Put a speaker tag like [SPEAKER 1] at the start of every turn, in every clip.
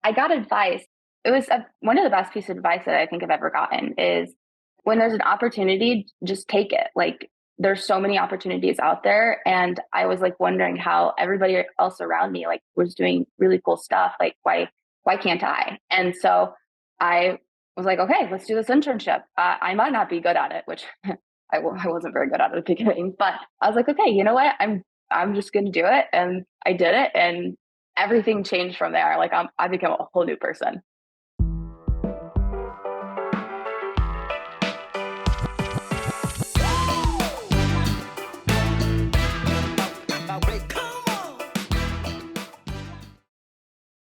[SPEAKER 1] I got advice. It was one of the best pieces of advice that I think I've ever gotten is when there's an opportunity, just take it. Like there's so many opportunities out there. And I was like wondering how everybody else around me like was doing really cool stuff. Like why can't I? And so I was like, okay, let's do this internship. I might not be good at it, which I wasn't very good at it at the beginning, but I was like, okay, you know what? I'm just going to do it. And I did it. And everything changed from there. Like I became a whole new person.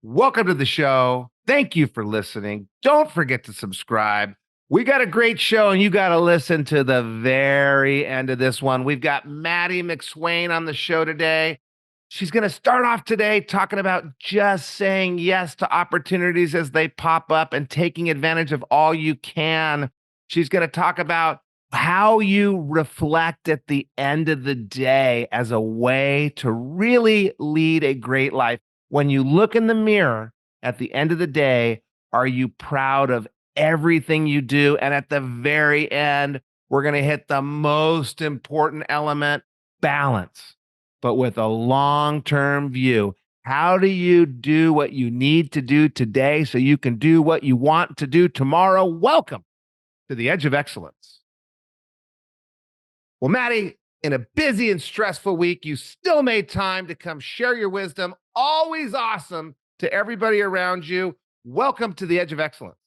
[SPEAKER 2] Welcome to the show. Thank you for listening. Don't forget to subscribe. We got a great show, and you got to listen to the very end of this one. We've got Madi McSwain on the show today. She's going to start off today talking about just saying yes to opportunities as they pop up and taking advantage of all you can. She's going to talk about how you reflect at the end of the day as a way to really lead a great life. When you look in the mirror at the end of the day, are you proud of everything you do? And at the very end, we're going to hit the most important element, balance, but with a long-term view. How do you do what you need to do today so you can do what you want to do tomorrow? Welcome to the Edge of Excellence. Well, Madi, in a busy and stressful week, you still made time to come share your wisdom. Always awesome to everybody around you. Welcome to the Edge of Excellence.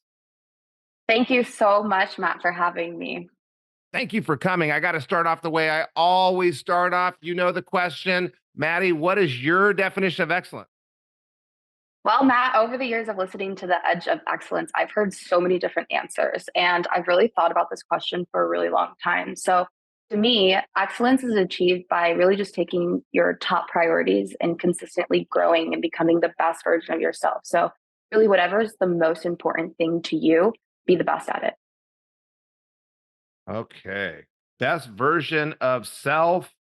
[SPEAKER 1] Thank you so much, Matt, for having me.
[SPEAKER 2] Thank you for coming. I got to start off the way I always start off. You know the question. Madi, what is your definition of excellence?
[SPEAKER 1] Well, Matt, over the years of listening to the Edge of Excellence, I've heard so many different answers, and I've really thought about this question for a really long time. So, to me, excellence is achieved by really just taking your top priorities and consistently growing and becoming the best version of yourself. So, really, whatever is the most important thing to you, be the best at it.
[SPEAKER 2] Okay. Best version of self.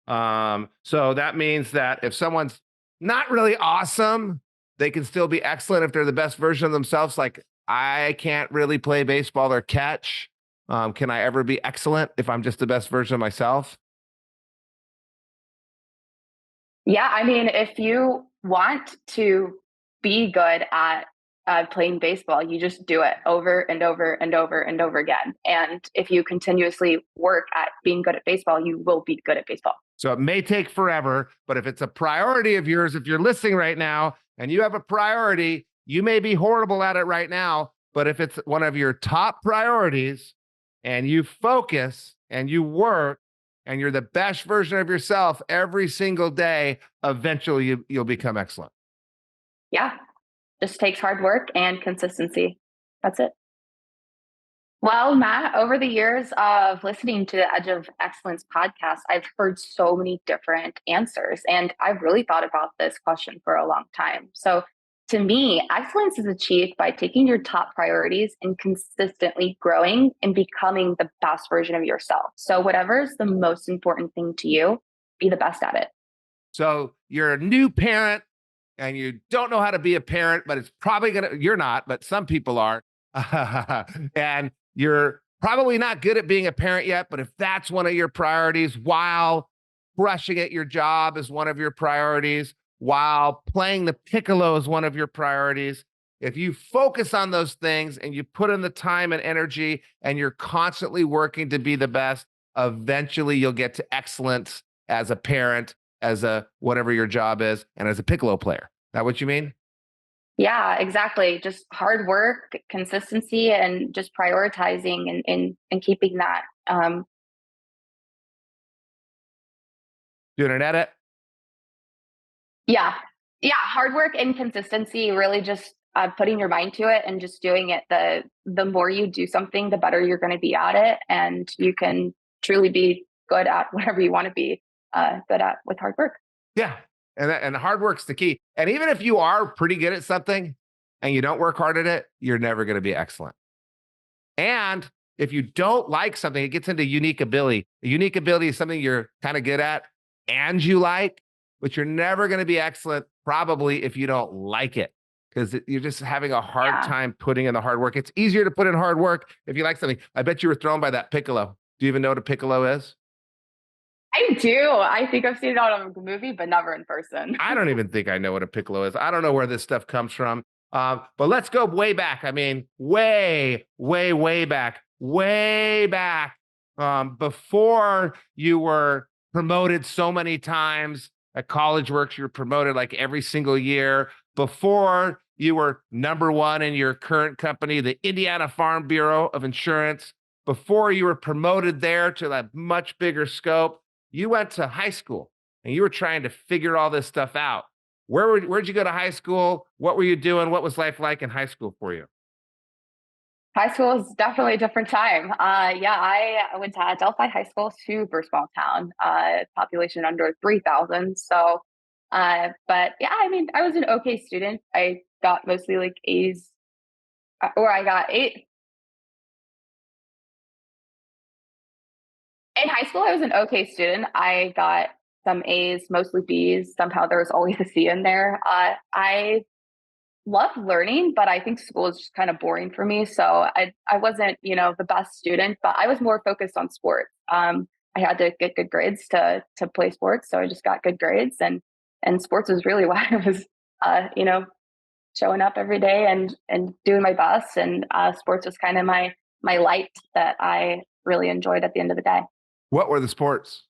[SPEAKER 2] So that means that if someone's not really awesome, they can still be excellent if they're the best version of themselves. Like, I can't really play baseball or catch. Can I ever be excellent if I'm just the best version of myself?
[SPEAKER 1] Yeah, I mean, if you want to be good at playing baseball, you just do it over and over and over and over again. And if you continuously work at being good at baseball, you will be good at baseball.
[SPEAKER 2] So it may take forever, but if it's a priority of yours, if you're listening right now and you have a priority, you may be horrible at it right now, but if it's one of your top priorities and you focus and you work and you're the best version of yourself every single day, eventually you'll become excellent.
[SPEAKER 1] Yeah, just takes hard work and consistency. That's it. Well, Matt, over the years of listening to the Edge of Excellence podcast, I've heard so many different answers, and I've really thought about this question for a long time. So, to me, excellence is achieved by taking your top priorities and consistently growing and becoming the best version of yourself. So, whatever is the most important thing to you, be the best at it.
[SPEAKER 2] So you're a new parent and you don't know how to be a parent, but it's probably you're not, but some people are. And you're probably not good at being a parent yet, but if that's one of your priorities, while crushing at your job is one of your priorities, while playing the piccolo is one of your priorities, if you focus on those things and you put in the time and energy and you're constantly working to be the best, eventually you'll get to excellence as a parent, as a whatever your job is, and as a piccolo player. Is that what you mean?
[SPEAKER 1] Yeah, exactly. Just hard work, consistency, and just prioritizing and keeping that.
[SPEAKER 2] Doing an edit?
[SPEAKER 1] Yeah, yeah, hard work and consistency. Really, just putting your mind to it and just doing it. The more you do something, the better you're going to be at it, and you can truly be good at whatever you want to be good at with hard work.
[SPEAKER 2] Yeah. And hard work's the key. And even if you are pretty good at something and you don't work hard at it, you're never going to be excellent. And if you don't like something, it gets into unique ability. A unique ability is something you're kind of good at and you like, but you're never going to be excellent, probably if you don't like it. because you're just having a hard
[SPEAKER 1] Yeah.
[SPEAKER 2] time putting in the hard work. It's easier to put in hard work if you like something. I bet you were thrown by that piccolo. Do you even know what a piccolo is?
[SPEAKER 1] I do. I think I've seen it on a movie, but never in person.
[SPEAKER 2] I don't even think I know what a piccolo is. I don't know where this stuff comes from. But let's go way back. I mean, way, way, way back, way back. Before you were promoted so many times at College Works, you were promoted like every single year. Before you were number one in your current company, the Indiana Farm Bureau of Insurance. Before you were promoted there to a much bigger scope, you went to high school and you were trying to figure all this stuff out. Where'd you go to high school? What were you doing? What was life like in high school for you?
[SPEAKER 1] High school is definitely a different time. Yeah, I went to Delphi High School, super small town, population under 3,000. So, but yeah, I mean, I was an okay student. I got mostly like A's, or I got eight. In high school, I was an okay student. I got some A's, mostly B's. Somehow there was always a C in there. I love learning, but I think school is just kind of boring for me. So I wasn't, the best student, but I was more focused on sports. I had to get good grades to play sports, so I just got good grades, and sports was really why I was, showing up every day and doing my best. And sports was kind of my light that I really enjoyed at the end of the day.
[SPEAKER 2] What were the sports?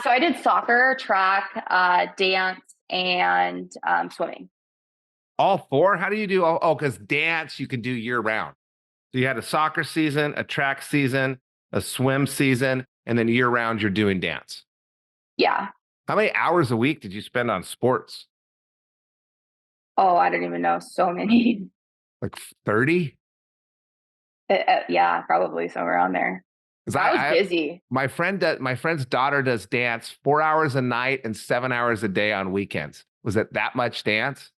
[SPEAKER 1] So I did soccer, track, dance, and swimming.
[SPEAKER 2] All four? How do you do all? Oh, because dance you can do year round. So you had a soccer season, a track season, a swim season, and then year round you're doing dance.
[SPEAKER 1] Yeah.
[SPEAKER 2] How many hours a week did you spend on sports?
[SPEAKER 1] Oh, I don't even know. So many.
[SPEAKER 2] Like 30?
[SPEAKER 1] Yeah, probably somewhere around there.
[SPEAKER 2] Because
[SPEAKER 1] I was busy.
[SPEAKER 2] my friend's daughter does dance 4 hours a night and 7 hours a day on weekends. Was it that much dance?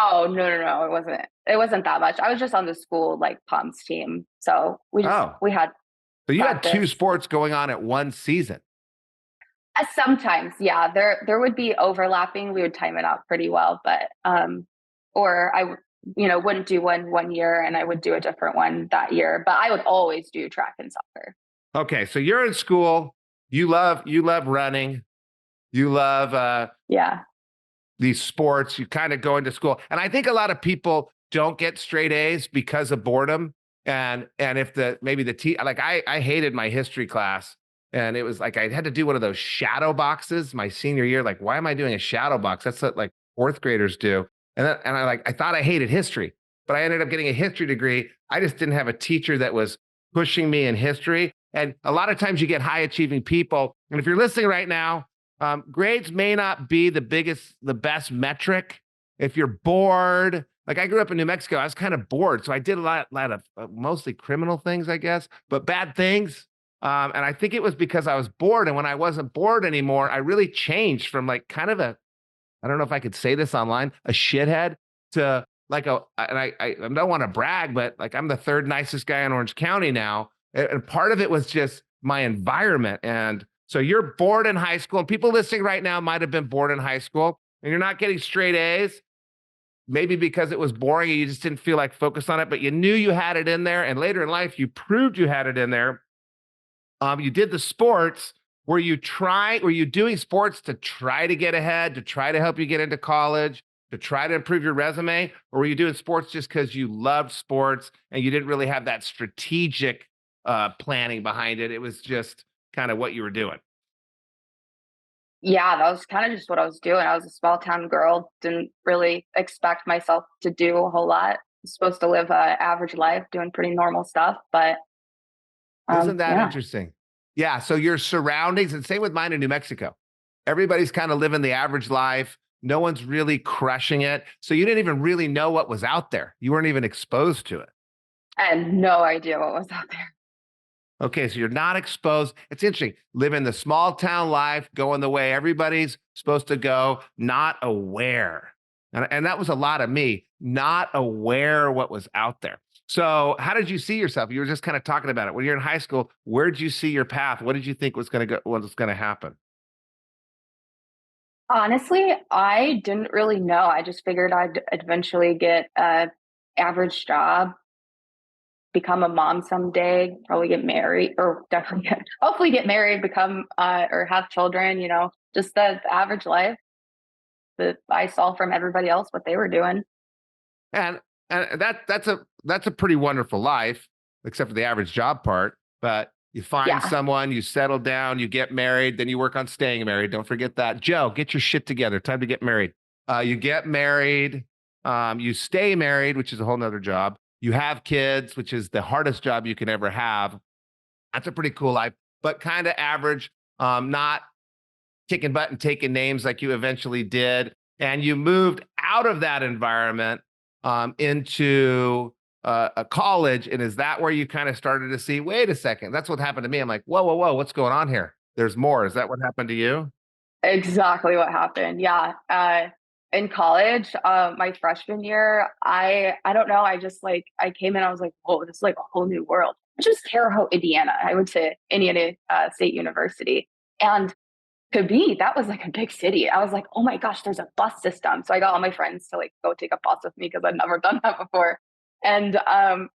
[SPEAKER 1] Oh, no, no, no. It wasn't. It wasn't that much. I was just on the school like pumps team. So
[SPEAKER 2] Oh,
[SPEAKER 1] we had
[SPEAKER 2] so you had two
[SPEAKER 1] practice.
[SPEAKER 2] sports going on at one season.
[SPEAKER 1] Sometimes, yeah, there would be overlapping. We would time it out pretty well, but or I wouldn't do one year and I would do a different one that year. But I would always do track and soccer.
[SPEAKER 2] Okay, so you're in school. You love running. You love
[SPEAKER 1] Yeah.
[SPEAKER 2] these sports. You kind of go into school, and I think a lot of people don't get straight A's because of boredom. And if the maybe the like I hated my history class, and it was like I had to do one of those shadow boxes my senior year. Like, why am I doing a shadow box? That's what like fourth graders do. And I thought I hated history, but I ended up getting a history degree. I just didn't have a teacher that was pushing me in history. And a lot of times you get high achieving people. And if you're listening right now, grades may not be the best metric. If you're bored, like I grew up in New Mexico, I was kind of bored. So I did a lot of mostly criminal things, I guess, but bad things. And I think it was because I was bored. And when I wasn't bored anymore, I really changed from like kind of I don't know if I could say this online, a shithead to like I don't want to brag, but like I'm the third nicest guy in Orange County now. And part of it was just my environment. And so you're bored in high school, and people listening right now might have been bored in high school, and you're not getting straight A's, maybe because it was boring and you just didn't feel like focus on it, but you knew you had it in there. And later in life, you proved you had it in there. You did the sports. Were you doing sports to try to get ahead, to try to help you get into college, to try to improve your resume? Or were you doing sports just because you loved sports and you didn't really have that strategic planning behind it? It was just kind of what you were doing.
[SPEAKER 1] Yeah, that was kind of just what I was doing. I was a small town girl, didn't really expect myself to do a whole lot. I was supposed to live a average life, doing pretty normal stuff, but
[SPEAKER 2] Isn't that
[SPEAKER 1] yeah.
[SPEAKER 2] interesting? Yeah. So your surroundings, and same with mine in New Mexico. Everybody's kind of living the average life. No one's really crushing it. So you didn't even really know what was out there. You weren't even exposed to it.
[SPEAKER 1] I had no idea what was out there.
[SPEAKER 2] Okay, so you're not exposed. It's interesting. Living the small town life, going the way everybody's supposed to go, not aware. And that was a lot of me, not aware what was out there. So, how did you see yourself? You were just kind of talking about it. When you're in high school, where did you see your path? What did you think was going to go, what was going to happen?
[SPEAKER 1] Honestly, I didn't really know. I just figured I'd eventually get a average job, become a mom someday, probably get married, or definitely hopefully get married, become or have children, just the average life that I saw from everybody else what they were doing.
[SPEAKER 2] And that's a pretty wonderful life, except for the average job part. But you find
[SPEAKER 1] Yeah.
[SPEAKER 2] someone, you settle down, you get married, then you work on staying married. Don't forget that. Joe, get your shit together. Time to get married. You get married, you stay married, which is a whole nother job. You have kids, which is the hardest job you can ever have. That's a pretty cool life, but kind of average, not kicking butt and taking names like you eventually did. And you moved out of that environment into a college. And is that where you kind of started to see, wait a second, that's what happened to me? I'm like, whoa, whoa, whoa, what's going on here? There's more. Is that what happened to you?
[SPEAKER 1] Exactly what happened. Yeah. In college, my freshman year, I don't know. I just like I came in, I was like, whoa, this is like a whole new world. Just Terre Haute, Indiana. I went to Indiana State University. And to me, that was like a big city. I was like, oh my gosh, there's a bus system. So I got all my friends to like go take a bus with me because I'd never done that before. And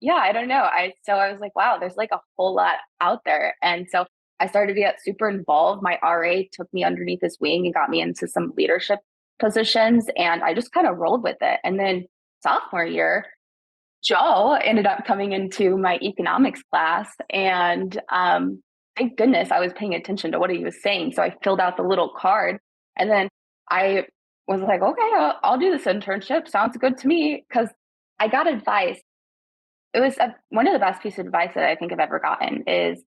[SPEAKER 1] yeah, I don't know. I was like, wow, there's like a whole lot out there. And so I started to get super involved. My RA took me underneath his wing and got me into some leadership positions, and I just kind of rolled with it. And then sophomore year, Joe ended up coming into my economics class, and thank goodness I was paying attention to what he was saying. So I filled out the little card, and then I was like, okay, I'll do this internship. Sounds good to me. Because I got advice. It was one of the best pieces of advice that I think I've ever gotten is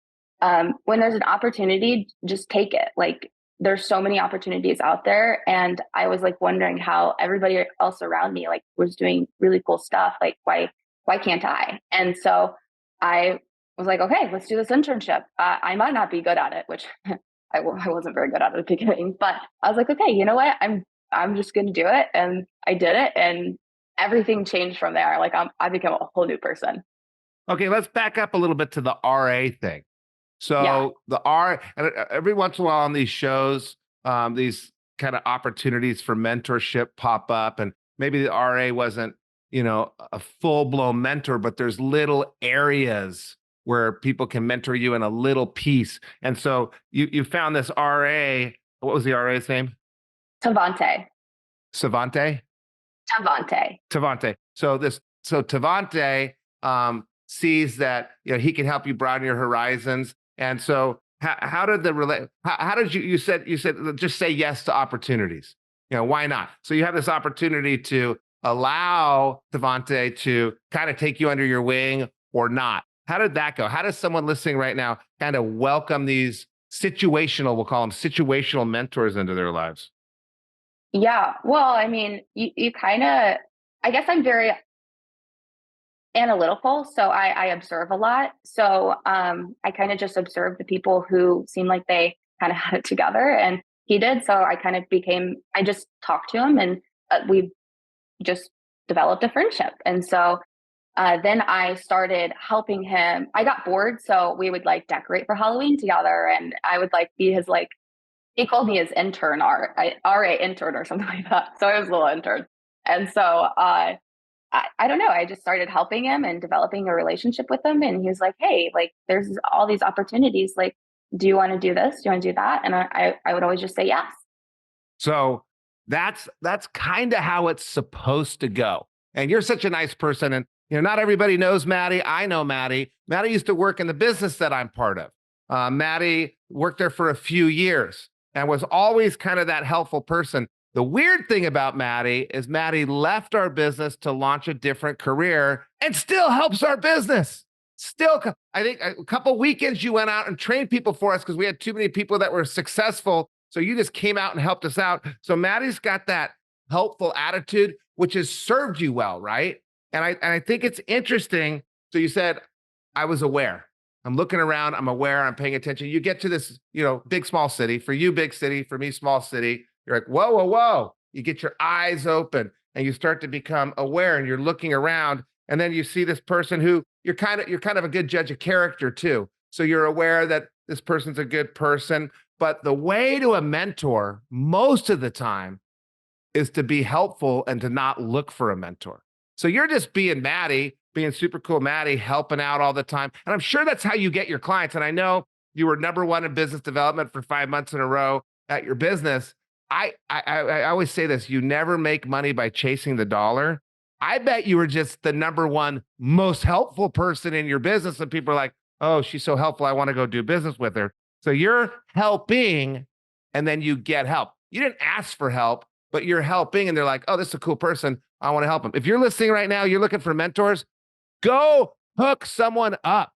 [SPEAKER 1] when there's an opportunity, just take it. Like there's so many opportunities out there, and I was like wondering how everybody else around me like was doing really cool stuff. Like why can't I? And so I was like, okay, let's do this internship. I might not be good at it, which I wasn't very good at it at the beginning, but I was like, okay, you know what? I'm just going to do it, and I did it, and everything changed from there. Like I became a whole new person.
[SPEAKER 2] Okay, let's back up a little bit to the RA thing.
[SPEAKER 1] Yeah.
[SPEAKER 2] So the R, and every once in a while on these shows, these kind of opportunities for mentorship pop up, and maybe the RA wasn't, a full blown mentor, but there's little areas where people can mentor you in a little piece. And so you found this RA. What was the RA's name?
[SPEAKER 1] Tavante.
[SPEAKER 2] Savante.
[SPEAKER 1] Tavante.
[SPEAKER 2] Tavante. So Tavante sees that he can help you broaden your horizons. And so how did the relate? How did you said just say yes to opportunities? Why not? So you have this opportunity to allow Tavante to kind of take you under your wing or not. How did that go? How does someone listening right now kind of welcome these situational, we'll call them situational mentors into their lives?
[SPEAKER 1] Yeah. Well, I mean, you kind of, I guess I'm very analytical. So I observe a lot. So I kind of just observed the people who seemed like they kind of had it together, and he did. So I just talked to him, and we just developed a friendship. And so then I started helping him. I got bored. So we would like decorate for Halloween together, and I would like be his like, he called me his intern, RA intern or something like that. So I was a little intern. And so I don't know. I just started helping him and developing a relationship with him. And he was like, hey, like there's all these opportunities. Like, do you want to do this? Do you want to do that? And I would always just say yes.
[SPEAKER 2] So that's kind of how it's supposed to go. And you're such a nice person. And not everybody knows Maddie. I know Maddie. Maddie used to work in the business that I'm part of. Maddie worked there for a few years and was always kind of that helpful person. The weird thing about Maddie is Maddie left our business to launch a different career and still helps our business. Still, I think a couple weekends you went out and trained people for us because we had too many people that were successful. So you just came out and helped us out. So Maddie's got that helpful attitude, which has served you well, right? And I think it's interesting. So you said, I was aware. I'm looking around, I'm aware, I'm paying attention. You get to this, big, small city. For you, big city, for me, small city. You're like, whoa, whoa, whoa. You get your eyes open and you start to become aware and you're looking around. And then you see this person who you're kind of a good judge of character too. So you're aware that this person's a good person. But the way to a mentor most of the time is to be helpful and to not look for a mentor. So you're just being Maddie, being super cool Maddie, helping out all the time. And I'm sure that's how you get your clients. And I know you were number one in business development for 5 months in a row at your business. I always say this: you never make money by chasing the dollar. I bet you were just the number one most helpful person in your business, and people are like, "Oh, she's so helpful. I want to go do business with her." So you're helping, and then you get help. You didn't ask for help, but you're helping, and they're like, "Oh, this is a cool person. I want to help him." If you're listening right now, you're looking for mentors, go hook someone up,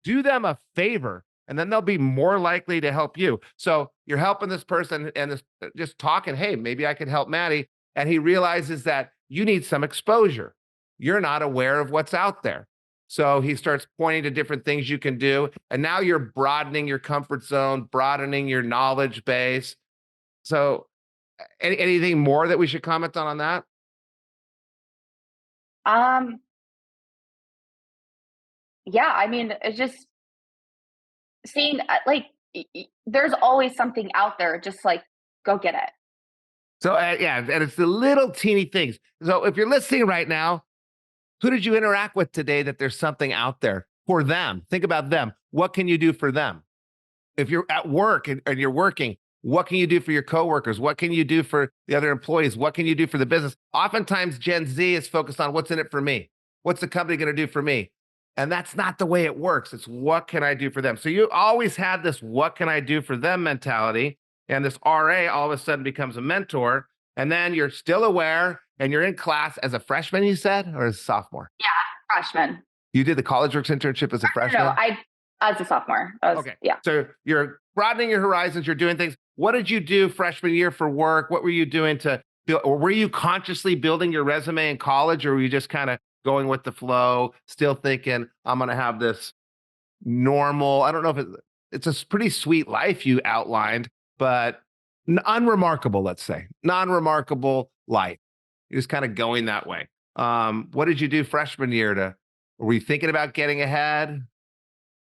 [SPEAKER 2] do them a favor, and then they'll be more likely to help you. So you're helping this person and this just talking, hey, maybe I could help Maddie. And he realizes that you need some exposure. You're not aware of what's out there. So he starts pointing to different things you can do. And now you're broadening your comfort zone, broadening your knowledge base. So anything more that we should comment on that?
[SPEAKER 1] Um, yeah, I mean, it's just seeing like there's always something out there. Just like go get it.
[SPEAKER 2] So yeah, and it's the little teeny things. So if you're listening right now, who did you interact with today that there's something out there for them? Think about them. What can you do for them? If you're at work and you're working, what can you do for your coworkers? What can you do for the other employees? What can you do for the business? Oftentimes, Gen Z is focused on what's in it for me. What's the company going to do for me? And that's not the way it works. It's what can I do for them? So you always had this what can I do for them mentality. And this RA all of a sudden becomes a mentor. And then you're still aware and you're in class as a freshman, you said, or as a sophomore?
[SPEAKER 1] Yeah, freshman.
[SPEAKER 2] You did the College Works Internship as a
[SPEAKER 1] No,
[SPEAKER 2] freshman?
[SPEAKER 1] I as a sophomore.
[SPEAKER 2] Okay.
[SPEAKER 1] Yeah.
[SPEAKER 2] So you're broadening your horizons, you're doing things. What did you do freshman year for work? What were you doing to build, or were you consciously building your resume in college, or were you just kind of going with the flow, still thinking, I'm going to have this normal, I don't know if it's a pretty sweet life you outlined, but unremarkable, let's say, non-remarkable life. You're just kind of going that way. What did you do freshman year were you thinking about getting ahead?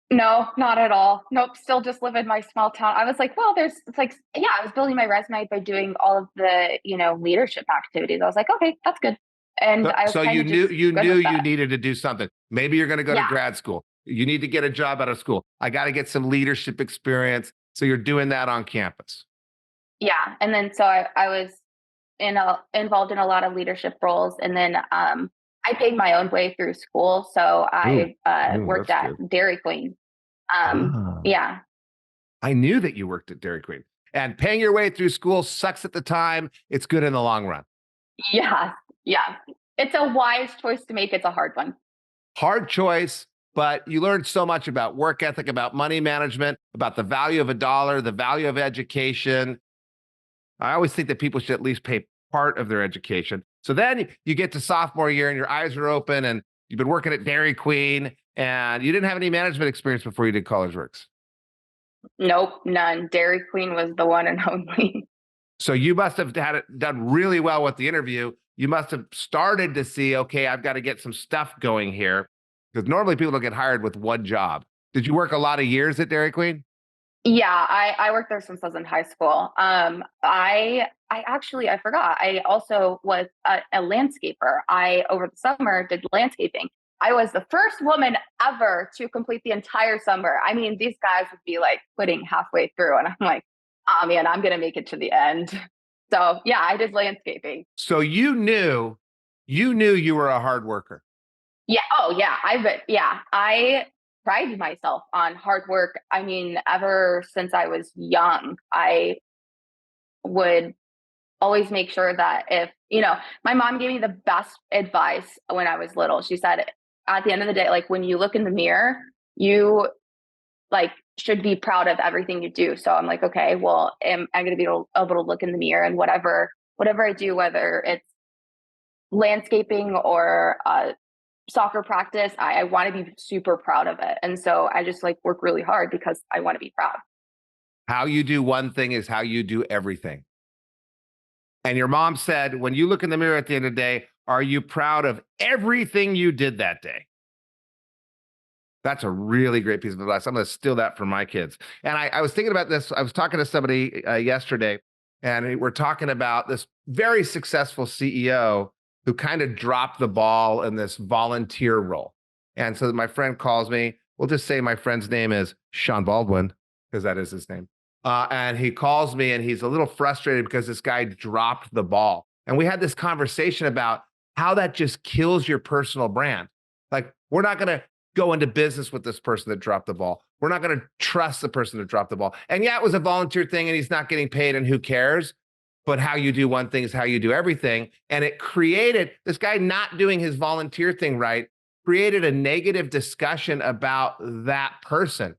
[SPEAKER 1] No, not at all. Nope, still just live in my small town. I was like, well, it's like, yeah, I was building my resume by doing all of the, leadership activities. I was like, okay, that's good. And
[SPEAKER 2] So,
[SPEAKER 1] I was
[SPEAKER 2] so
[SPEAKER 1] kind
[SPEAKER 2] you
[SPEAKER 1] of
[SPEAKER 2] knew
[SPEAKER 1] just
[SPEAKER 2] you
[SPEAKER 1] good
[SPEAKER 2] knew
[SPEAKER 1] with
[SPEAKER 2] you
[SPEAKER 1] that.
[SPEAKER 2] needed to do something. Maybe you're going to go to
[SPEAKER 1] Yeah,
[SPEAKER 2] grad school. You need to get a job out of school. I got to get some leadership experience. So you're doing that on campus.
[SPEAKER 1] yeah. And then so I was involved in a lot of leadership roles. And then I paid my own way through school. So
[SPEAKER 2] Ooh,
[SPEAKER 1] I
[SPEAKER 2] ooh,
[SPEAKER 1] worked
[SPEAKER 2] that's
[SPEAKER 1] at
[SPEAKER 2] good.
[SPEAKER 1] Dairy Queen.
[SPEAKER 2] Ah,
[SPEAKER 1] Yeah.
[SPEAKER 2] I knew that you worked at Dairy Queen. And paying your way through school sucks at the time. It's good in the long run.
[SPEAKER 1] Yeah. Yeah. It's a wise choice to make. It's a hard one.
[SPEAKER 2] Hard choice, but you learned so much about work ethic, about money management, about the value of a dollar, the value of education. I always think that people should at least pay part of their education. So then you get to sophomore year and your eyes are open and you've been working at Dairy Queen and you didn't have any management experience before you did College Works.
[SPEAKER 1] Nope, none. Dairy Queen was the one and only.
[SPEAKER 2] So you must have done really well with the interview. You must have started to see, okay, I've got to get some stuff going here. Because normally people don't get hired with one job. Did you work a lot of years at Dairy Queen?
[SPEAKER 1] Yeah, I worked there since I was in high school. I actually I forgot. I also was a landscaper. I over the summer did landscaping. I was the first woman ever to complete the entire summer. I mean, these guys would be like quitting halfway through, and I'm like, oh man, I'm gonna make it to the end. So yeah, I did landscaping.
[SPEAKER 2] So you knew you were a hard worker.
[SPEAKER 1] Yeah. Oh, yeah. I pride myself on hard work. I mean, ever since I was young, I would always make sure that my mom gave me the best advice when I was little. She said, at the end of the day, like when you look in the mirror, you like should be proud of everything you do. So I'm like, okay, well, am I going to be able to look in the mirror and whatever I do, whether it's landscaping or soccer practice, I want to be super proud of it. And so I just like work really hard because I want to be proud.
[SPEAKER 2] How you do one thing is how you do everything. And your mom said, when you look in the mirror at the end of the day, are you proud of everything you did that day? That's a really great piece of advice. I'm going to steal that from my kids. And I was thinking about this. I was talking to somebody yesterday, and we're talking about this very successful CEO who kind of dropped the ball in this volunteer role. And so my friend calls me. We'll just say my friend's name is Sean Baldwin, because that is his name. And he calls me and he's a little frustrated because this guy dropped the ball. And we had this conversation about how that just kills your personal brand. Like, we're not going to go into business with this person that dropped the ball. We're not going to trust the person that dropped the ball. And yeah, it was a volunteer thing and he's not getting paid and who cares? But how you do one thing is how you do everything. And it created this guy not doing his volunteer thing right, created a negative discussion about that person.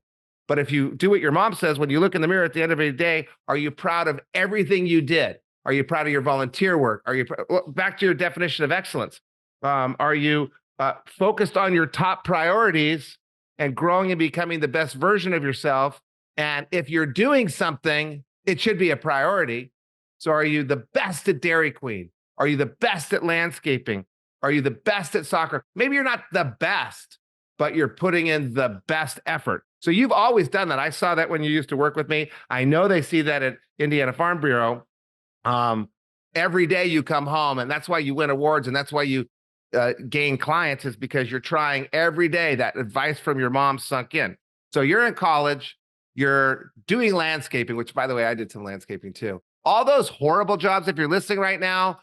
[SPEAKER 2] But if you do what your mom says, when you look in the mirror at the end of the day, are you proud of everything you did? Are you proud of your volunteer work? Are you back to your definition of excellence? Are you focused on your top priorities and growing and becoming the best version of yourself? And if you're doing something, it should be a priority. So are you the best at Dairy Queen? Are you the best at landscaping? Are you the best at soccer? Maybe you're not the best, but you're putting in the best effort. So you've always done that. I saw that when you used to work with me. I know they see that at Indiana Farm Bureau. Every day you come home, and that's why you win awards, and that's why you gain clients, is because you're trying every day. That advice from your mom sunk in. So you're in college, you're doing landscaping, which, by the way, I did some landscaping too. All those horrible jobs, if you're listening right now,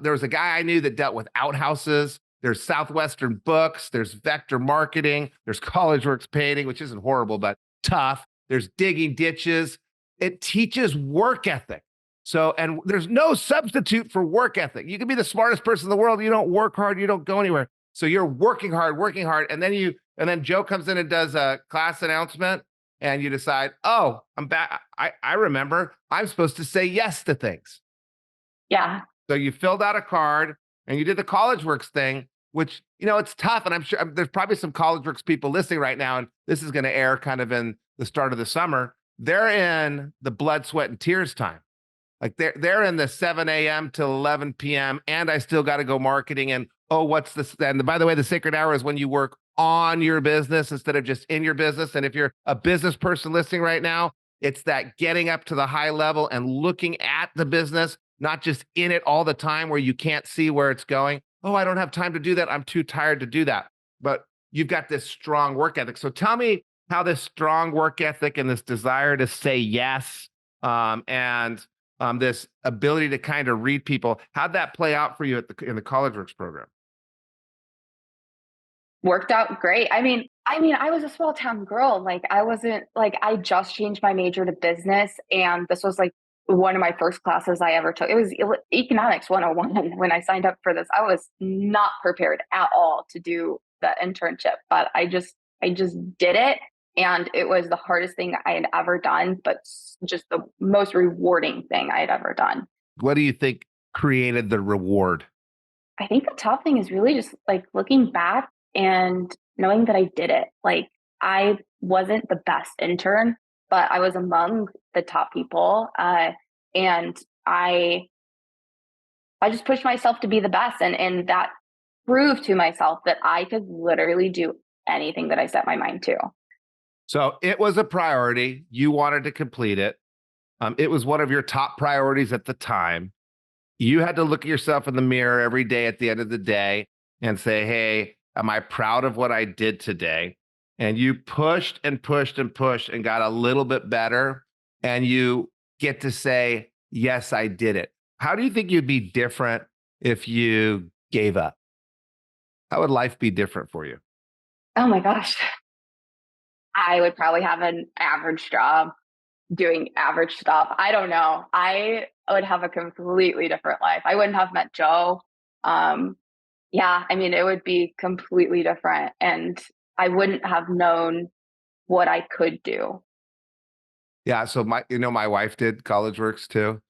[SPEAKER 2] there was a guy I knew that dealt with outhouses. There's Southwestern Books. There's Vector Marketing. There's College Works Painting, which isn't horrible, but tough. There's digging ditches. It teaches work ethic. So, and there's no substitute for work ethic. You can be the smartest person in the world. You don't work hard, you don't go anywhere. So you're working hard. And then Joe comes in and does a class announcement and you decide, oh, I'm back. I remember I'm supposed to say yes to things.
[SPEAKER 1] Yeah.
[SPEAKER 2] So you filled out a card and you did the College Works thing, which, it's tough. And I'm sure there's probably some College Works people listening right now. And this is going to air kind of in the start of the summer. They're in the blood, sweat, and tears time. Like they're in the 7 a.m. till 11 p.m. and I still got to go marketing. And what's this? And by the way, the sacred hour is when you work on your business instead of just in your business. And if you're a business person listening right now, it's that getting up to the high level and looking at the business, not just in it all the time where you can't see where it's going. Oh, I don't have time to do that. I'm too tired to do that. But you've got this strong work ethic. So tell me how this strong work ethic and this desire to say yes and this ability to kind of read people, how'd that play out for you in the College Works program?
[SPEAKER 1] Worked out great. I was a small town girl. Like, I wasn't like, I just changed my major to business, and this was like one of my first classes I ever took. It was economics 101 when I signed up for this. I was not prepared at all to do the internship, but I just did it. And it was the hardest thing I had ever done, but just the most rewarding thing I had ever done.
[SPEAKER 2] What do you think created the reward?
[SPEAKER 1] I think the tough thing is really just like looking back and knowing that I did it. Like, I wasn't the best intern, but I was among the top people. And I just pushed myself to be the best. And that proved to myself that I could literally do anything that I set my mind to.
[SPEAKER 2] So it was a priority. You wanted to complete it. It was one of your top priorities at the time. You had to look at yourself in the mirror every day at the end of the day and say, hey, am I proud of what I did today? And you pushed and pushed and pushed and got a little bit better. And you get to say, yes, I did it. How do you think you'd be different if you gave up? How would life be different for you?
[SPEAKER 1] Oh my gosh. I would probably have an average job doing average stuff. I don't know. I would have a completely different life. I wouldn't have met Joe. It would be completely different. And I wouldn't have known what I could do.
[SPEAKER 2] Yeah. So my wife did College Works too.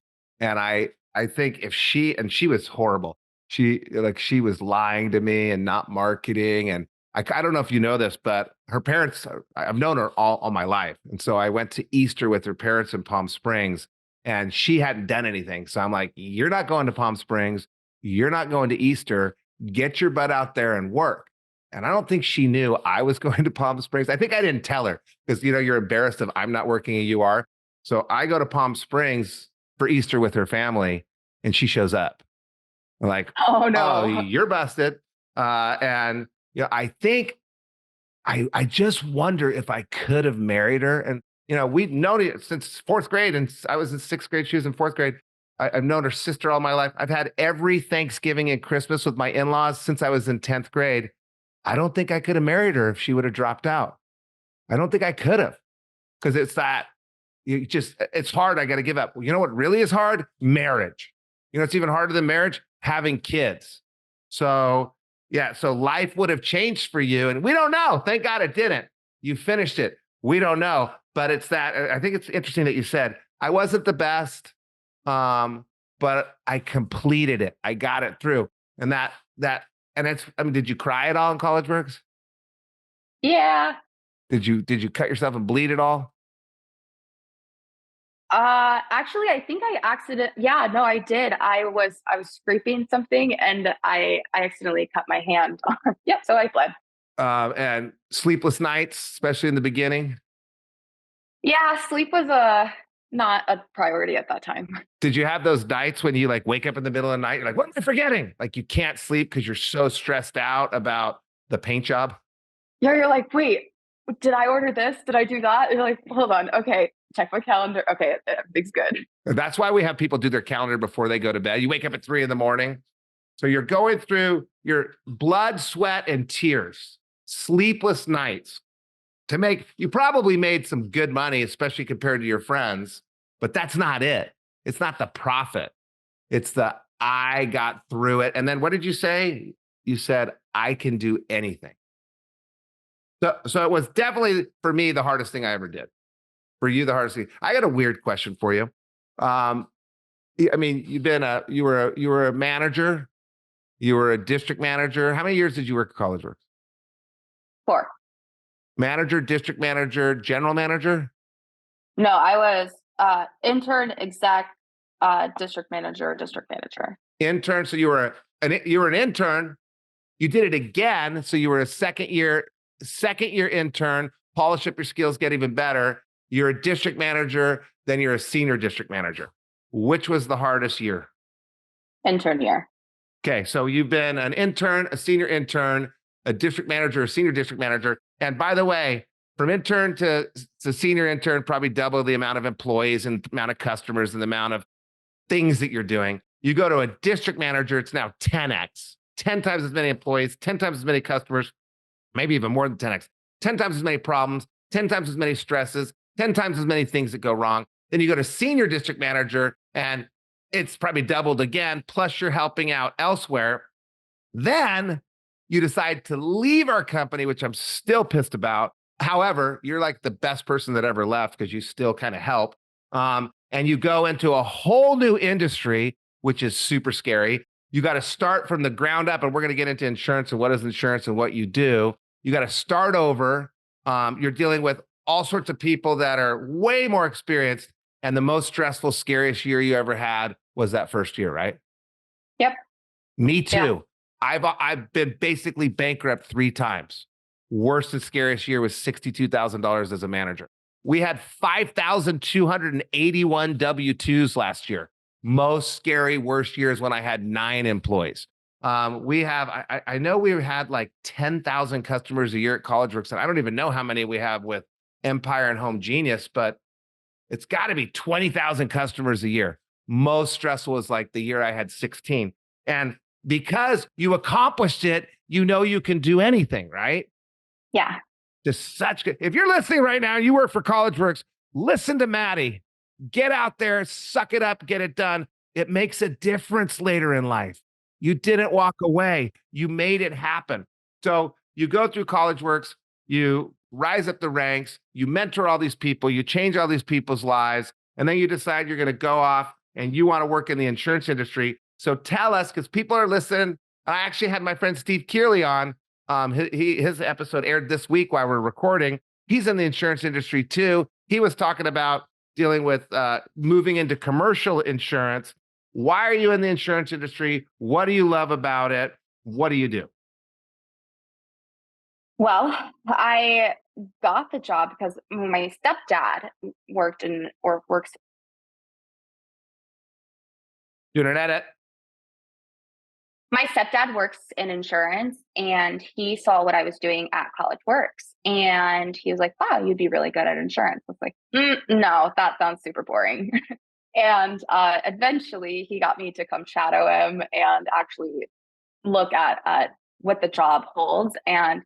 [SPEAKER 2] And I think if she was horrible. She was lying to me and not marketing. And I don't know if you know this, but her parents, I've known her all my life. And so I went to Easter with her parents in Palm Springs and she hadn't done anything. So I'm like, you're not going to Palm Springs. You're not going to Easter. Get your butt out there and work. And I don't think she knew I was going to Palm Springs. I think I didn't tell her because, you're embarrassed if I'm not working and you are. So I go to Palm Springs for Easter with her family and she shows up. I'm like,
[SPEAKER 1] Oh
[SPEAKER 2] oh,
[SPEAKER 1] no.
[SPEAKER 2] you're busted. And, I think I just wonder if I could have married her. And, we've known it since fourth grade, and I was in sixth grade. She was in fourth grade. I've known her sister all my life. I've had every Thanksgiving and Christmas with my in-laws since I was in 10th grade. I don't think I could have married her if she would have dropped out. I don't think I could have, because it's that it's hard. I got to give up. You know what really is hard? Marriage. It's even harder than marriage, having kids. So, yeah, so life would have changed for you. And we don't know. Thank God it didn't. You finished it. We don't know. But it's that. I think it's interesting that you said, I wasn't the best, but I completed it. I got it through. And did you cry at all in College Works?
[SPEAKER 1] Yeah.
[SPEAKER 2] Did you cut yourself and bleed at all?
[SPEAKER 1] Actually, I think yeah, no, I did. I was scraping something and I accidentally cut my hand. Yep, so I bled.
[SPEAKER 2] And sleepless nights, especially in the beginning.
[SPEAKER 1] Yeah, sleep was not a priority at that time.
[SPEAKER 2] Did you have those nights when you like wake up in the middle of the night? You're like, what am I forgetting? Like you can't sleep because you're so stressed out about the paint job.
[SPEAKER 1] Yeah, you're like, wait, did I order this? Did I do that? You're like, hold on. Okay, check my calendar. Okay, everything's good.
[SPEAKER 2] And that's why we have people do their calendar before they go to bed. You wake up at 3 a.m. So you're going through your blood, sweat, and tears, sleepless nights you probably made some good money, especially compared to your friends, but that's not it. It's not the profit. It's I got through it. And then what did you say? You said, I can do anything. So it was definitely for me the hardest thing I ever did. For you, the hardest thing. I got a weird question for you. I mean, you were a manager, you were a district manager. How many years did you work at College Works?
[SPEAKER 1] 4.
[SPEAKER 2] Manager, district manager, general manager?
[SPEAKER 1] No, I was intern, exec, district manager, district manager.
[SPEAKER 2] Intern. So you were an intern. You did it again. So you were a second year intern. Polish up your skills, get even better. You're a district manager, then you're a senior district manager. Which was the hardest year?
[SPEAKER 1] Intern year.
[SPEAKER 2] Okay, so you've been an intern, a senior intern, a district manager, a senior district manager. And by the way, from intern to senior intern, probably double the amount of employees and amount of customers and the amount of things that you're doing. You go to a district manager, it's now 10x, 10 times as many employees, 10 times as many customers, maybe even more than 10x, 10 times as many problems, 10 times as many stresses, 10 times as many things that go wrong. Then you go to senior district manager and it's probably doubled again, plus you're helping out elsewhere. Then you decide to leave our company, which I'm still pissed about. However, you're like the best person that ever left because you still kind of help. And you go into a whole new industry, which is super scary. You got to start from the ground up, and we're going to get into insurance and what is insurance and what you do. You got to start over. You're dealing with all sorts of people that are way more experienced. And the most stressful, scariest year you ever had was that first year, right?
[SPEAKER 1] Yep.
[SPEAKER 2] Me too.
[SPEAKER 1] Yeah.
[SPEAKER 2] I've been basically bankrupt 3 times. Worst and scariest year was $62,000 as a manager. We had 5,281 W-2s last year. Most scary, worst years when I had 9 employees. I know we had like 10,000 customers a year at College Works, and I don't even know how many we have with Empire and Home Genius, but it's got to be 20,000 customers a year. Most stressful is like the year I had 16. And because you accomplished it, you know you can do anything, right?
[SPEAKER 1] Yeah.
[SPEAKER 2] Just such good. If you're listening right now, you work for College Works, listen to Madi. Get out there, suck it up, get it done. It makes a difference later in life. You didn't walk away. You made it happen. So you go through College Works, you rise up the ranks, you mentor all these people, you change all these people's lives, and then you decide you're going to go off and you want to work in the insurance industry. So tell us, because people are listening. I actually had my friend Steve Kearley on. His episode aired this week while we're recording. He's in the insurance industry too. He was talking about dealing with moving into commercial insurance. Why are you in the insurance industry? What do you love about it? What do you do?
[SPEAKER 1] Well, I got the job because my stepdad worked in or works.
[SPEAKER 2] Doing an edit.
[SPEAKER 1] My stepdad works in insurance and he saw what I was doing at College Works. And he was like, wow, you'd be really good at insurance. I was like, no, that sounds super boring. And eventually he got me to come shadow him and actually look at what the job holds. And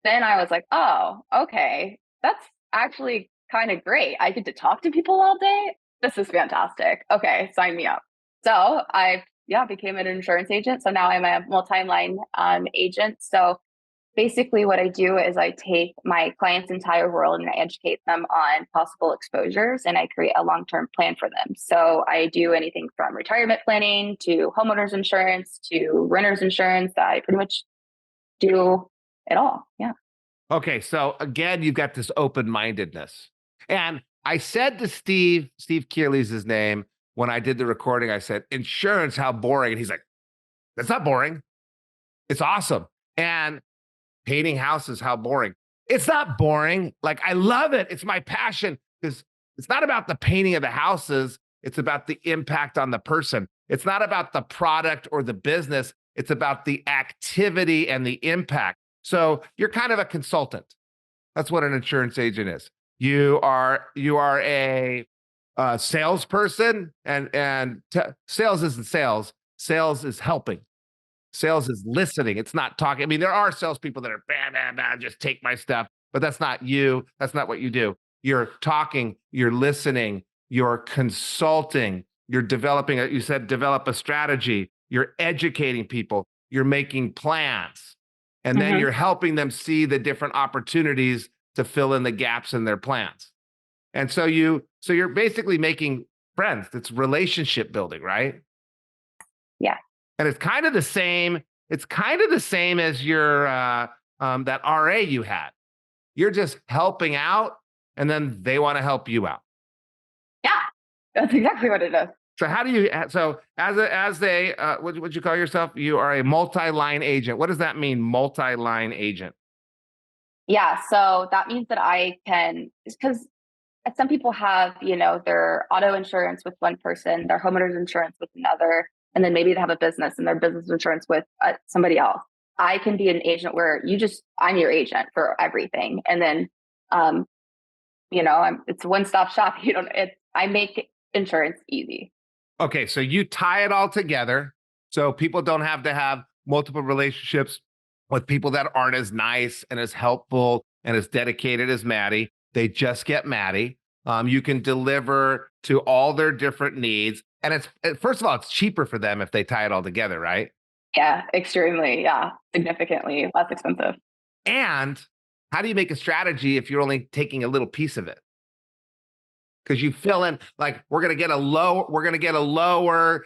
[SPEAKER 1] then I was like, oh, okay, that's actually kind of great. I get to talk to people all day. This is fantastic. Okay, sign me up. So I, yeah, became an insurance agent. So now I'm a multi-line agent. So basically what I do is I take my client's entire world and I educate them on possible exposures and I create a long-term plan for them. So I do anything from retirement planning to homeowners insurance to renters insurance. I pretty much do it all. Yeah.
[SPEAKER 2] Okay, so again, you've got this open-mindedness. And I said to Steve Kearley's his name, when I did the recording, I said, insurance, how boring. And he's like, that's not boring. It's awesome. And painting houses, how boring. It's not boring. Like, I love it. It's my passion because it's not about the painting of the houses. It's about the impact on the person. It's not about the product or the business. It's about the activity and the impact. So you're kind of a consultant. That's what an insurance agent is. You are a salesperson, and sales isn't sales. Sales is helping. Sales is listening. It's not talking. I mean, there are salespeople that are bad, bad, bad, just take my stuff, but that's not you. That's not what you do. You're talking, you're listening, you're consulting, you're developing, you said develop a strategy, you're educating people, you're making plans, and then
[SPEAKER 1] Hmm.
[SPEAKER 2] you're helping them see the different opportunities to fill in the gaps in their plans. And so you're basically making friends. It's relationship building, right?
[SPEAKER 1] Yeah.
[SPEAKER 2] And it's kind of the same. It's kind of the same as your that RA you had. You're just helping out, and then they want to help you out.
[SPEAKER 1] Yeah. That's exactly what it is.
[SPEAKER 2] So how do you? So as a what would you call yourself? You are a multi-line agent. What does that mean? Multi-line agent.
[SPEAKER 1] Yeah. So that means that I can, because some people have, their auto insurance with one person, their homeowner's insurance with another, and then maybe they have a business and their business insurance with somebody else. I can be an agent where I'm your agent for everything. And then, um, it's one stop shop. I make insurance easy.
[SPEAKER 2] Okay, so you tie it all together, so people don't have to have multiple relationships with people that aren't as nice and as helpful and as dedicated as Maddie. They just get Maddie. You can deliver to all their different needs, and it's first of all, it's cheaper for them if they tie it all together, right?
[SPEAKER 1] Yeah, extremely. Yeah, significantly less expensive.
[SPEAKER 2] And how do you make a strategy if you're only taking a little piece of it? Because you fill in like we're gonna get a lower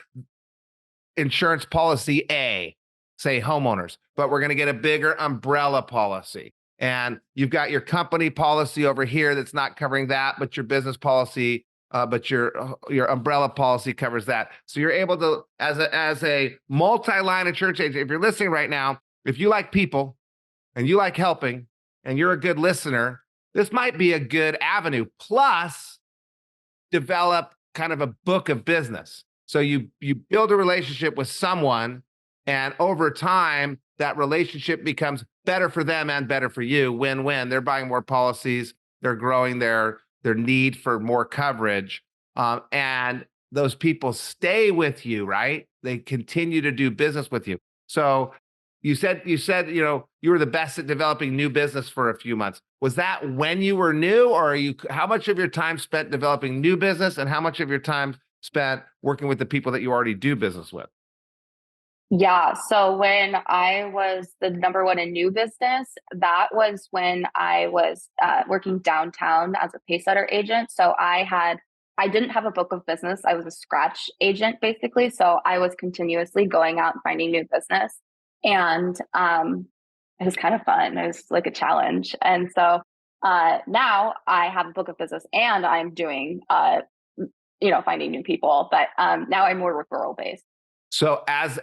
[SPEAKER 2] insurance policy A, say homeowners, but we're going to get a bigger umbrella policy. And you've got your company policy over here that's not covering that, but your business policy, but your umbrella policy covers that. So you're able to, as a multi-line insurance agent, if you're listening right now, if you like people and you like helping and you're a good listener, this might be a good avenue. Plus, develop kind of a book of business. So you build a relationship with someone, and over time, that relationship becomes better for them and better for you. Win-win. They're buying more policies. They're growing their need for more coverage, and those people stay with you, right? They continue to do business with you. So you said you were the best at developing new business for a few months. Was that when you were new, or are you? How much of your time spent developing new business, and how much of your time spent working with the people that you already do business with?
[SPEAKER 1] Yeah. So when I was the number one in new business, that was when I was working downtown as a paysetter agent. So I didn't have a book of business. I was a scratch agent basically. So I was continuously going out and finding new business. And it was kind of fun. It was like a challenge. And so now I have a book of business and I'm doing, finding new people, but now I'm more referral based.
[SPEAKER 2] So as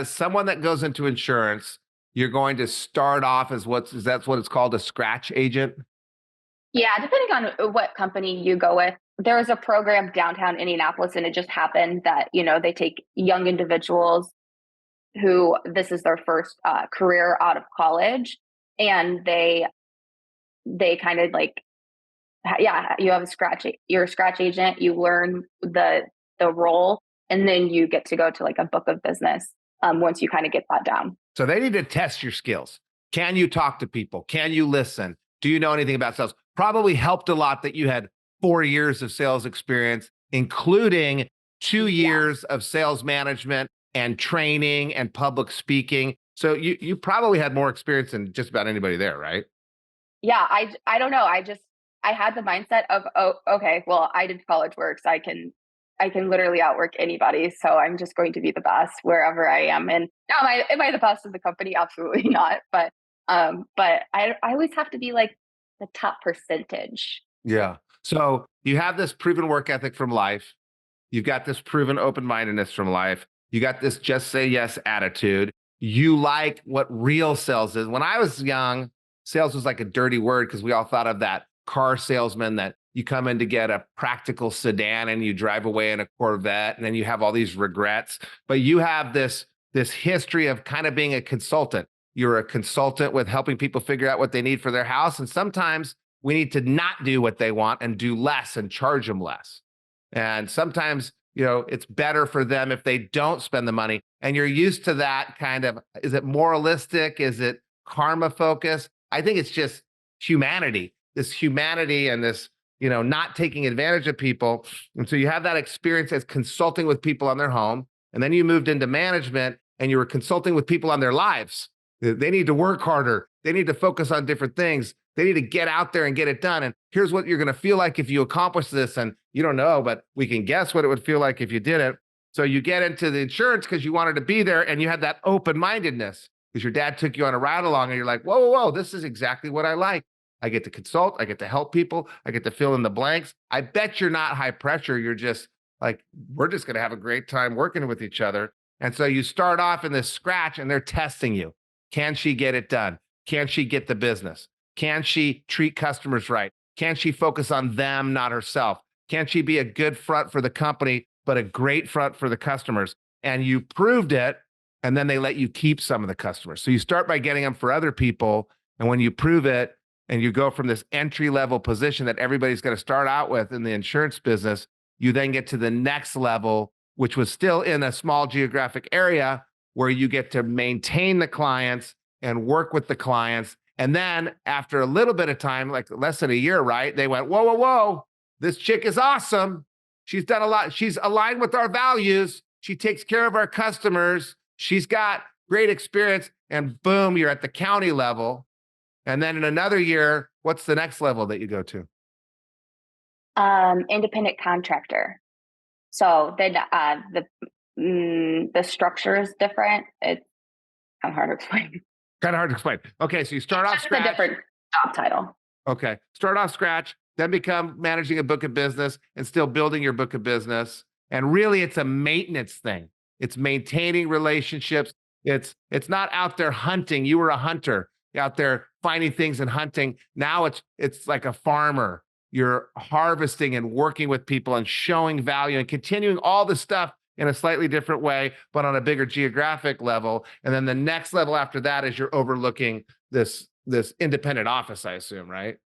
[SPEAKER 2] someone that goes into insurance, you're going to start off as that's what it's called, a scratch agent?
[SPEAKER 1] Yeah, depending on what company you go with. There was a program downtown Indianapolis, and it just happened that, they take young individuals who this is their first career out of college, and they kind of like, yeah, you have you're a scratch agent, you learn the role, and then you get to go to like a book of business once you kind of get that down.
[SPEAKER 2] So they need to test your skills. Can you talk to people? Can you listen? Do you know anything about sales? Probably helped a lot that you had 4 years of sales experience, including 2 years of sales management and training and public speaking. So you probably had more experience than just about anybody there, right?
[SPEAKER 1] Yeah, I don't know. I had the mindset of, oh, okay, well, I did College Works. I can literally outwork anybody. So I'm just going to be the best wherever I am. And now am I the best in the company? Absolutely not. But I always have to be like the top percentage.
[SPEAKER 2] Yeah. So you have this proven work ethic from life. You've got this proven open-mindedness from life. You got this just say yes attitude. You like what real sales is. When I was young, sales was like a dirty word because we all thought of that car salesman that you come in to get a practical sedan and you drive away in a Corvette, and then you have all these regrets. But you have this history of kind of being a consultant. You're a consultant with helping people figure out what they need for their house. And sometimes we need to not do what they want and do less and charge them less. And sometimes, it's better for them if they don't spend the money. And you're used to that kind of, is it moralistic? Is it karma focused? I think it's just this humanity and this, not taking advantage of people. And so you have that experience as consulting with people on their home. And then you moved into management and you were consulting with people on their lives. They need to work harder. They need to focus on different things. They need to get out there and get it done. And here's what you're going to feel like if you accomplish this. And you don't know, but we can guess what it would feel like if you did it. So you get into the insurance because you wanted to be there and you had that open-mindedness because your dad took you on a ride along and you're like, whoa, whoa, whoa, this is exactly what I like. I get to consult. I get to help people. I get to fill in the blanks. I bet you're not high pressure. You're just like, we're just going to have a great time working with each other. And so you start off in this scratch and they're testing you. Can she get it done? Can she get the business? Can she treat customers right? Can she focus on them, not herself? Can she be a good front for the company, but a great front for the customers? And you proved it, and then they let you keep some of the customers. So you start by getting them for other people, and when you prove it, and you go from this entry-level position that everybody's going to start out with in the insurance business, you then get to the next level, which was still in a small geographic area, where you get to maintain the clients and work with the clients. And then after a little bit of time, like less than a year, right? They went, whoa, whoa, whoa, this chick is awesome. She's done a lot. She's aligned with our values. She takes care of our customers. She's got great experience. And boom, you're at the county level. And then in another year, what's the next level that you go to?
[SPEAKER 1] Independent contractor. So then the structure is different. It's kind of hard to explain.
[SPEAKER 2] Kind of hard to explain. Okay, so you start off scratch.
[SPEAKER 1] A different job title.
[SPEAKER 2] Okay, start off scratch, then become managing a book of business and still building your book of business. And really, it's a maintenance thing. It's maintaining relationships. It's not out there hunting. You were a hunter out there finding things and hunting. Now it's like a farmer. You're harvesting and working with people and showing value and continuing all the stuff in a slightly different way, but on a bigger geographic level. And then the next level after that is you're overlooking this independent office, I assume, right?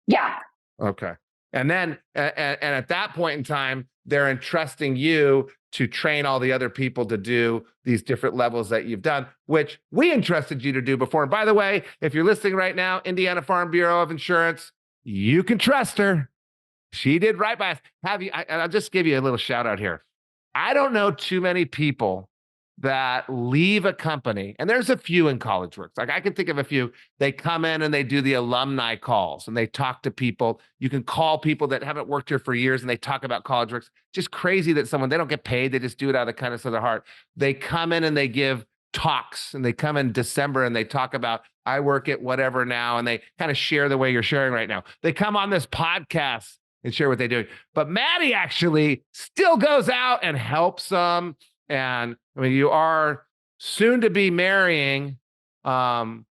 [SPEAKER 1] Yeah.
[SPEAKER 2] Okay. And then, and at that point in time, they're entrusting you to train all the other people to do these different levels that you've done, which we entrusted you to do before. And by the way, if you're listening right now, Indiana Farm Bureau of Insurance, you can trust her. She did right by us. And I'll just give you a little shout out here. I don't know too many people that leave a company, and there's a few in College Works. Like I can think of a few. They come in and they do the alumni calls and they talk to people. You can call people that haven't worked here for years and they talk about College Works. Just crazy that they don't get paid. They just do it out of the kindness of their heart. They come in and they give talks, and they come in December and they talk about, I work at whatever now, and they kind of share the way you're sharing right now. They come on this podcast and share what they do. But Madi actually still goes out and helps them. And I mean, you are soon to be marrying um,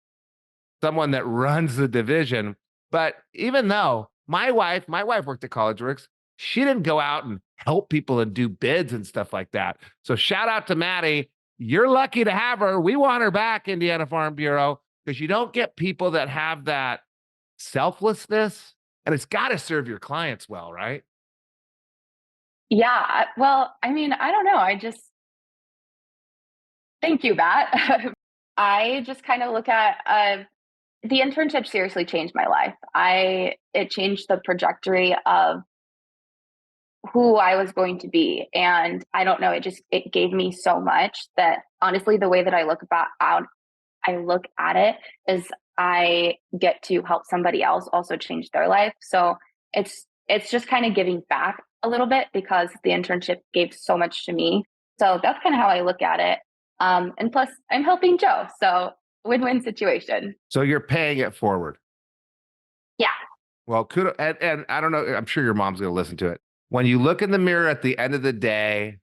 [SPEAKER 2] someone that runs the division. But even though my wife worked at College Works, she didn't go out and help people and do bids and stuff like that. So shout out to Maddie. You're lucky to have her. We want her back, Indiana Farm Bureau, because you don't get people that have that selflessness, and it's got to serve your clients well, right?
[SPEAKER 1] Yeah. Well, I mean, I don't know. I just thank you, Matt. I just kind of look at the internship seriously changed my life. It changed the trajectory of who I was going to be. And I don't know, it gave me so much that honestly, the way that I look at it is I get to help somebody else also change their life. So it's just kind of giving back a little bit because the internship gave so much to me. So that's kind of how I look at it. And plus I'm helping Joe. So win-win situation.
[SPEAKER 2] So you're paying it forward.
[SPEAKER 1] Yeah.
[SPEAKER 2] Well, kudos, and I don't know, I'm sure your mom's going to listen to it. When you look in the mirror at the end of the day,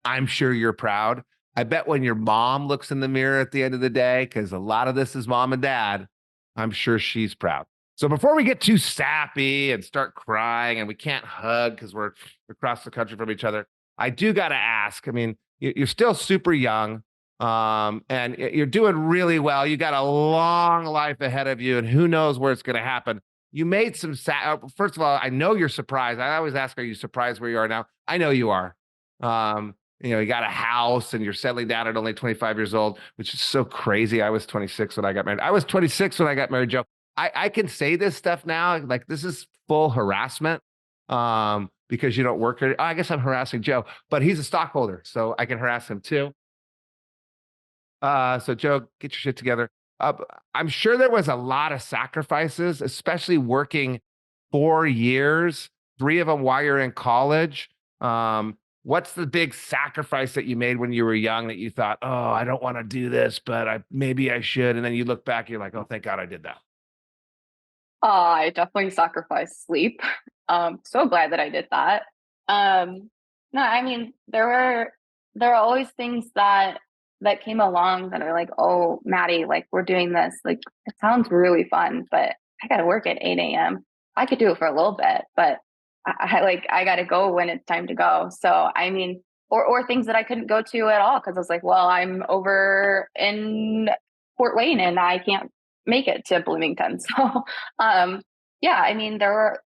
[SPEAKER 2] I'm sure you're proud. I bet when your mom looks in the mirror at the end of the day, because a lot of this is mom and dad, I'm sure she's proud. So before we get too sappy and start crying and we can't hug because we're across the country from each other, I do got to ask. I mean, you're still super young, and you're doing really well. You got a long life ahead of you, and who knows where it's going to happen. You made some first of all, I know you're surprised. I always ask, are you surprised where you are now? I know you are. You got a house and you're settling down at only 25 years old, which is so crazy. I was 26 when I got married. I was 26 when I got married, Joe. I can say this stuff now, like this is full harassment because you don't work here. I guess I'm harassing Joe, but he's a stockholder, so I can harass him too. So Joe, get your shit together. Uh, I'm sure there was a lot of sacrifices, especially working 4 years, three of them while you're in college. What's the big sacrifice that you made when you were young that you thought, oh, I don't want to do this, but maybe I should. And then you look back, you're like, oh, thank God I did that.
[SPEAKER 1] I definitely sacrificed sleep. So glad that I did that. No, I mean there were always things that came along that are like, oh, Maddie, like we're doing this. Like it sounds really fun, but I got to work at 8 a.m. I could do it for a little bit, but I got to go when it's time to go. So I mean, or things that I couldn't go to at all because I was like, well, I'm over in Fort Wayne and I can't make it to Bloomington. So yeah, I mean there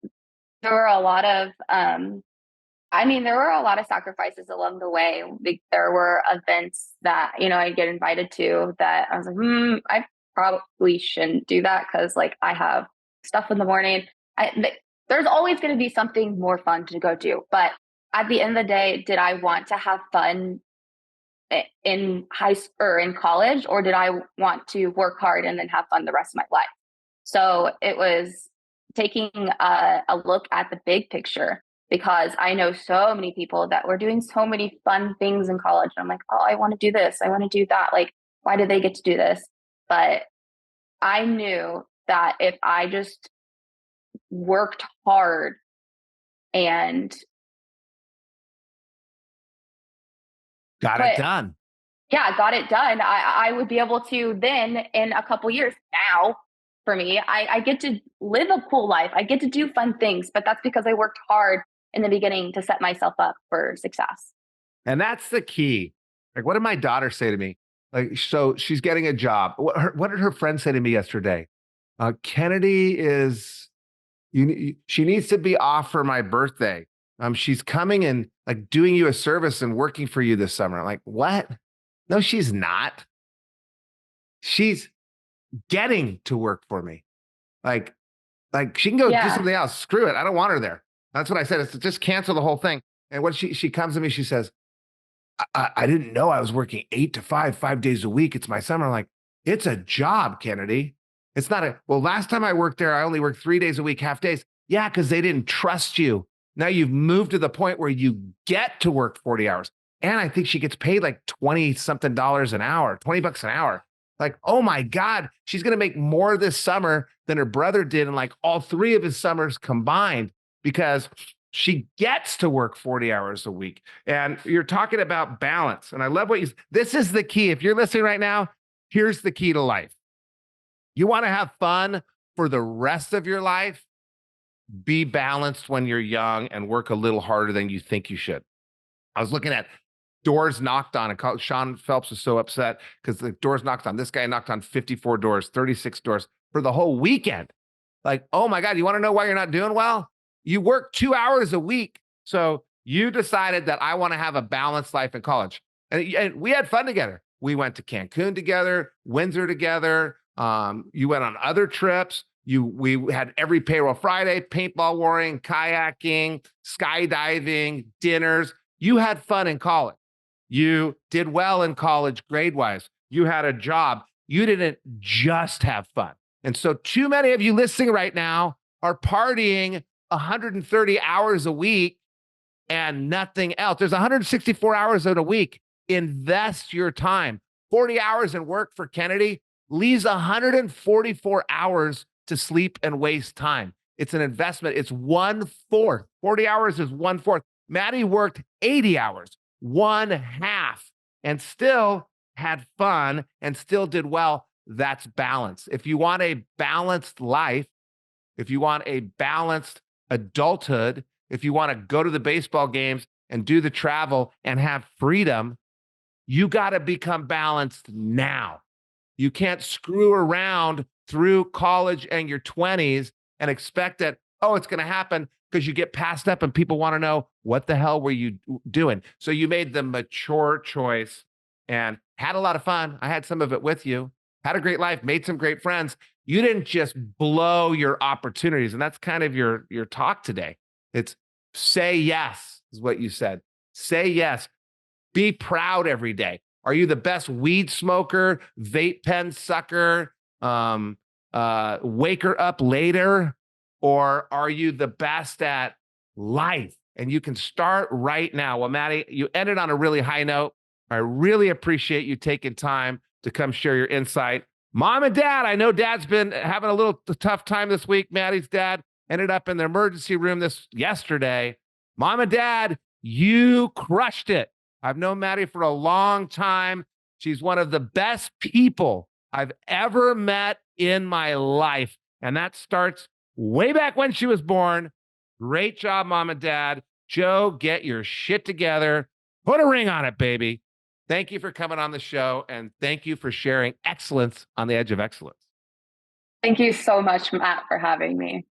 [SPEAKER 1] were a lot of there were a lot of sacrifices along the way. There were events that, I'd get invited to that I was like, I probably shouldn't do that because like I have stuff in the morning. There's always going to be something more fun to go do. But at the end of the day, did I want to have fun in high school or in college, or did I want to work hard and then have fun the rest of my life? So it was taking a look at the big picture because I know so many people that were doing so many fun things in college. And I'm like, oh, I want to do this. I want to do that. Like, why did they get to do this? But I knew that if I just worked hard and
[SPEAKER 2] Got it done.
[SPEAKER 1] Yeah, got it done, I would be able to then in a couple years now for me, I get to live a cool life. I get to do fun things, but that's because I worked hard in the beginning to set myself up for success.
[SPEAKER 2] And that's the key. Like, what did my daughter say to me? Like, so she's getting a job. What did her friend say to me yesterday? Kennedy is, she needs to be off for my birthday. She's coming and like doing you a service and working for you this summer. I'm like, what? No, she's not. She's getting to work for me. Like she can go do something else. Screw it. I don't want her there. That's what I said. It's just cancel the whole thing. And what she comes to me, she says, I didn't know I was working 8 to 5, 5 days a week. It's my summer. I'm like, it's a job, Kennedy. It's not well, last time I worked there, I only worked 3 days a week, half days. Yeah, because they didn't trust you. Now you've moved to the point where you get to work 40 hours. And I think she gets paid like 20 something dollars an hour, $20 an hour. Like, oh my God, she's going to make more this summer than her brother did in like all three of his summers combined because She gets to work 40 hours a week. And you're talking about balance. And I love what this is the key. If you're listening right now, here's the key to life. You want to have fun for the rest of your life? Be balanced when you're young and work a little harder than you think you should. I was looking at doors knocked on, and Sean Phelps was so upset because the doors knocked on. This guy knocked on 54 doors, 36 doors for the whole weekend. Like, oh my God, you want to know why you're not doing well? You work 2 hours a week. So you decided that I want to have a balanced life in college. And we had fun together. We went to Cancun together, Windsor together. You went on other trips. We had every payroll Friday, paintball warring, kayaking, skydiving, dinners. You had fun in college. You did well in college grade-wise. You had a job. You didn't just have fun. And so too many of you listening right now are partying 130 hours a week and nothing else. There's 164 hours in a week. Invest your time. 40 hours in work for Kennedy leaves 144 hours to sleep and waste time. It's an investment. It's 1/4. 40 hours is 1/4. Madi worked 80 hours, 1/2, and still had fun and still did well. That's balance. If you want a balanced life, if you want a balanced adulthood, if you want to go to the baseball games and do the travel and have freedom, you got to become balanced now. You can't screw around through college and your 20s and expect that, oh, it's going to happen because you get passed up and people want to know, what the hell were you doing? So you made the mature choice and had a lot of fun. I had some of it with you, had a great life, made some great friends. You didn't just blow your opportunities. And that's kind of your talk today. It's say yes, is what you said. Say yes. Be proud every day. Are you the best weed smoker, vape pen sucker, waker up later? Or are you the best at life? And you can start right now. Well, Madi, you ended on a really high note. I really appreciate you taking time to come share your insight. Mom and Dad, I know Dad's been having a little tough time this week. Madi's dad ended up in the emergency room yesterday. Mom and Dad, you crushed it. I've known Madi for a long time. She's one of the best people I've ever met in my life. And that starts way back when she was born. Great job, Mom and Dad. Joe, get your shit together. Put a ring on it, baby. Thank you for coming on the show. And thank you for sharing excellence on the edge of excellence.
[SPEAKER 1] Thank you so much, Matt, for having me.